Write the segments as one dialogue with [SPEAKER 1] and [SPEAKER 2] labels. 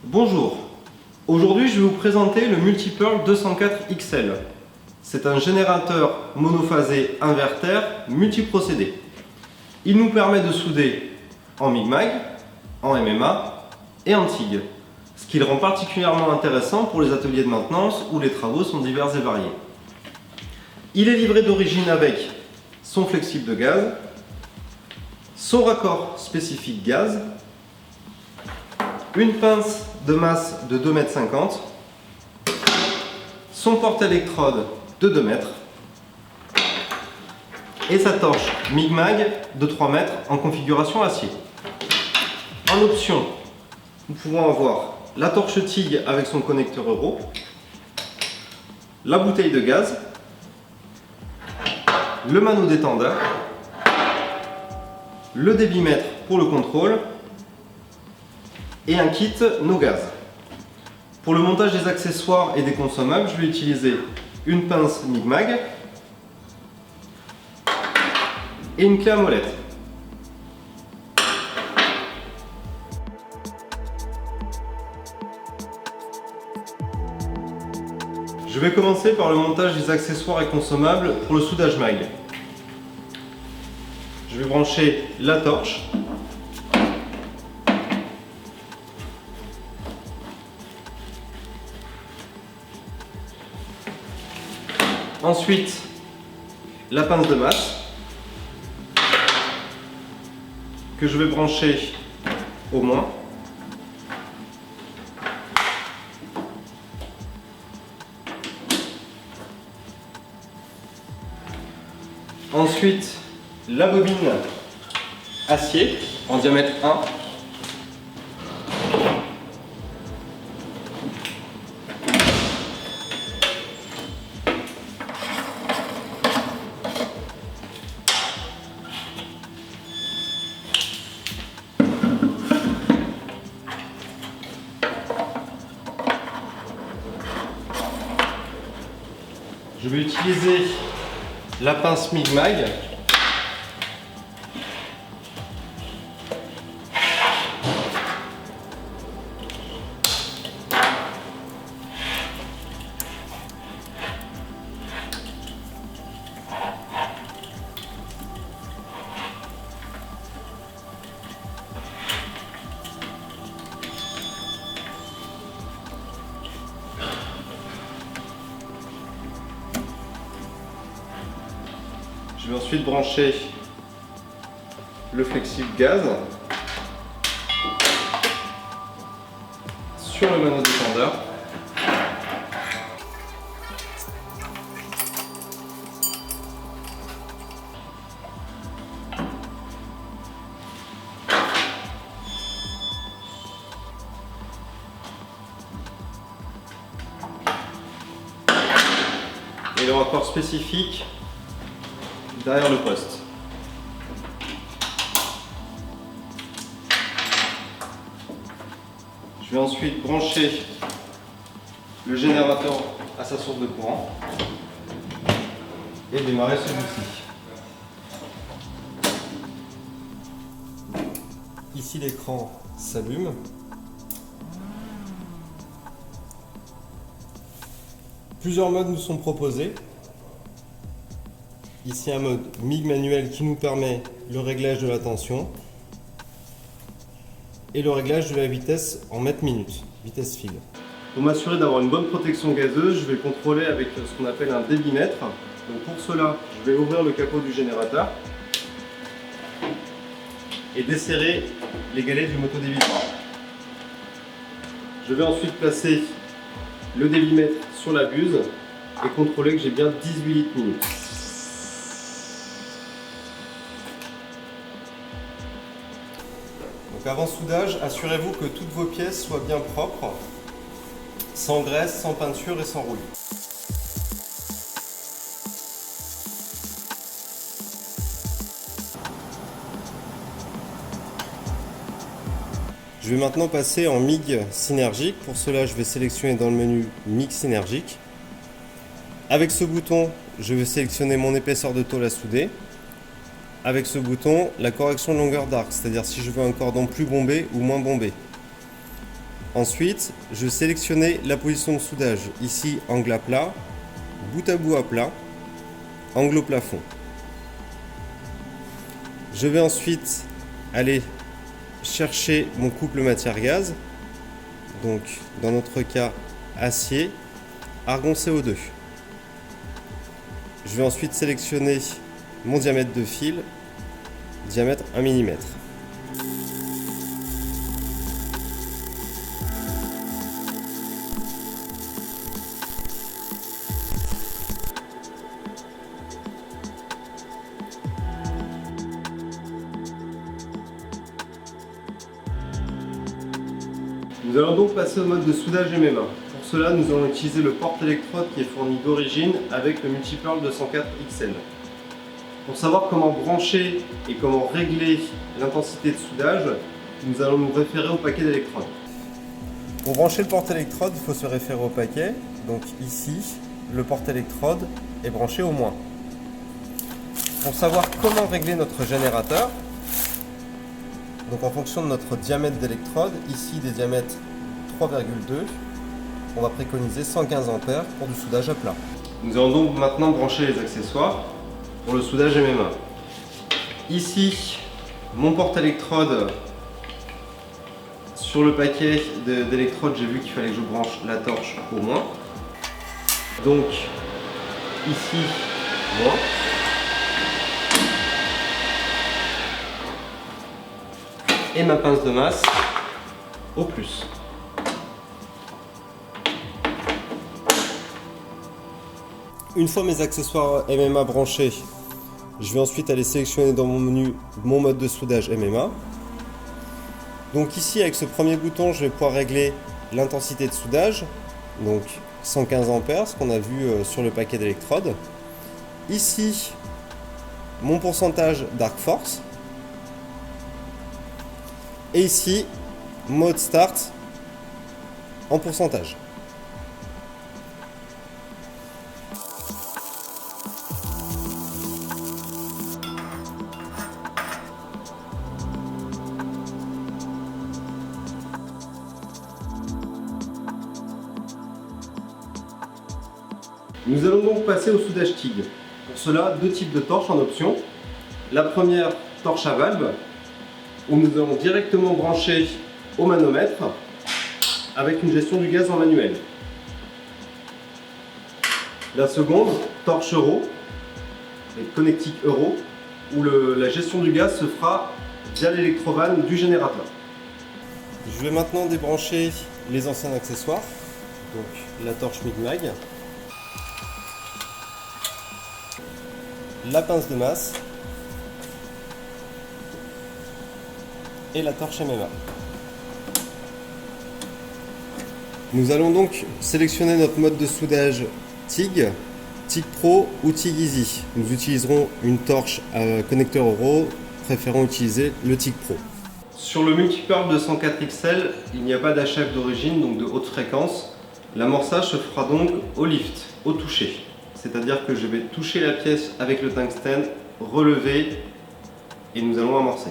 [SPEAKER 1] Bonjour, aujourd'hui je vais vous présenter le Multipearl 204 XL. C'est un générateur monophasé inverter multiprocédé. Il nous permet de souder en MIG-MAG, en MMA et en TIG, ce qui le rend particulièrement intéressant pour les ateliers de maintenance où les travaux sont divers et variés. Il est livré d'origine avec son flexible de gaz, son raccord spécifique gaz, une pince de masse de 2,50 m, son porte-électrode de 2 mètres et sa torche MIG-MAG de 3 mètres en configuration acier. En option, nous pouvons avoir la torche TIG avec son connecteur Euro, la bouteille de gaz, le mano détendeur, le débitmètre pour le contrôle et un kit no gaz. Pour le montage des accessoires et des consommables, je vais utiliser une pince MIG-MAG et une clé à molette. Je vais commencer par le montage des accessoires et consommables pour le soudage MAG. Je vais brancher la torche, ensuite la pince de masse que je vais brancher au moins. Ensuite la bobine acier en diamètre 1. Je vais utiliser la pince MIG-MAG Je vais ensuite brancher le flexible gaz sur le mano détendeur. Et le raccord spécifique derrière le poste. Je vais ensuite brancher le générateur à sa source de courant et démarrer celui-ci. Ici l'écran s'allume. Plusieurs modes nous sont proposés. Ici un mode MIG manuel qui nous permet le réglage de la tension et le réglage de la vitesse en mètres minutes, vitesse fil. Pour m'assurer d'avoir une bonne protection gazeuse, je vais contrôler avec ce qu'on appelle un débitmètre. Donc pour cela, je vais ouvrir le capot du générateur et desserrer les galets du motodébiteur. Je vais ensuite placer le débitmètre sur la buse et contrôler que j'ai bien 18 litres minutes. Donc avant soudage, assurez-vous que toutes vos pièces soient bien propres, sans graisse, sans peinture et sans rouille. Je vais maintenant passer en MIG synergique. Pour cela, je vais sélectionner dans le menu MIG synergique. Avec ce bouton, je vais sélectionner mon épaisseur de tôle à souder. avec ce bouton la correction de longueur d'arc, c'est-à-dire si je veux un cordon plus bombé ou moins bombé. Ensuite, je sélectionnais la position de soudage. Ici, angle à plat, bout à bout à plat, angle au plafond. Je vais ensuite aller chercher mon couple matière-gaz. Donc, dans notre cas, acier, argon CO2. Je vais ensuite sélectionner mon diamètre de fil, diamètre 1 mm. Nous allons donc passer au mode de soudage MMA. Pour cela, nous allons utiliser le porte-électrode qui est fourni d'origine avec le Multipearl 204 XL. Pour savoir comment brancher et comment régler l'intensité de soudage, nous allons nous référer au paquet d'électrodes. Pour brancher le porte-électrode, il faut se référer au paquet. Donc ici, le porte-électrode est branché au moins. Pour savoir comment régler notre générateur, donc en fonction de notre diamètre d'électrode, ici des diamètres 3,2, on va préconiser 115 A pour du soudage à plat. Nous allons donc maintenant brancher les accessoires pour le soudage MMA. Ici, mon porte-électrode, sur le paquet d'électrodes, j'ai vu qu'il fallait que je branche la torche au moins. Donc ici, moins. Et ma pince de masse au plus. Une fois mes accessoires MMA branchés, je vais ensuite aller sélectionner dans mon menu mon mode de soudage MMA. Donc ici, avec ce premier bouton, je vais pouvoir régler l'intensité de soudage, donc 115 A, ce qu'on a vu sur le paquet d'électrodes. Ici, mon pourcentage d'arc force. Et ici, mode start en pourcentage. Nous allons donc passer au soudage TIG. Pour cela, deux types de torches en option. La première, torche à valve, où nous allons directement brancher au manomètre avec une gestion du gaz en manuel. La seconde, torche Euro, et connectique Euro, où la gestion du gaz se fera via l'électrovanne du générateur. Je vais maintenant débrancher les anciens accessoires, donc la torche Migmag, la pince de masse et la torche MMA. Nous allons donc sélectionner notre mode de soudage TIG, TIG Pro ou TIG Easy. Nous utiliserons une torche à connecteur Euro, préférons utiliser le TIG Pro. Sur le Multipearl 204 XL, il n'y a pas d'HF d'origine, donc de haute fréquence. L'amorçage se fera donc au lift, au toucher. C'est-à-dire que je vais toucher la pièce avec le tungstène, relever et nous allons amorcer.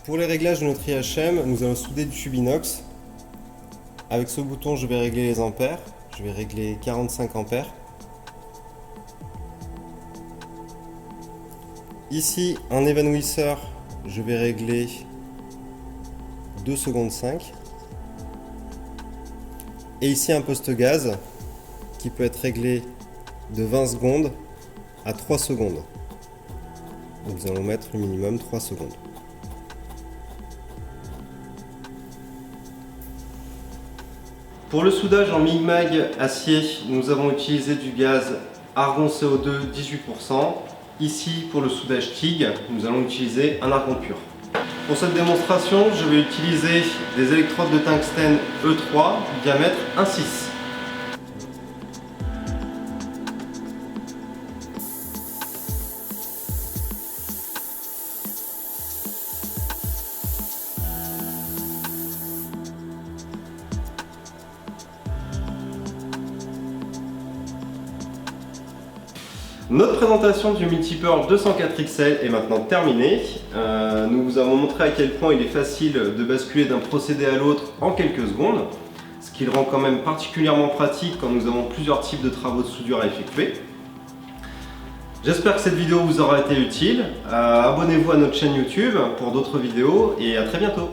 [SPEAKER 1] Pour les réglages de notre IHM, nous allons souder du tube inox. Avec ce bouton, je vais régler les ampères. Je vais régler 45 ampères. Ici, un évanouisseur, je vais régler 2 secondes 5. Et ici, un poste gaz qui peut être réglé de 20 secondes à 3 secondes. Donc, nous allons mettre le minimum 3 secondes. Pour le soudage en Migmag acier, nous avons utilisé du gaz argon CO2 18%. Ici, pour le soudage TIG, nous allons utiliser un argon pur. Pour cette démonstration, je vais utiliser des électrodes de tungstène E3, diamètre 1,6. Notre présentation du Multipearl 204 XL est maintenant terminée. Nous vous avons montré à quel point il est facile de basculer d'un procédé à l'autre en quelques secondes, ce qui le rend quand même particulièrement pratique quand nous avons plusieurs types de travaux de soudure à effectuer. J'espère que cette vidéo vous aura été utile. Abonnez-vous à notre chaîne YouTube pour d'autres vidéos et à très bientôt.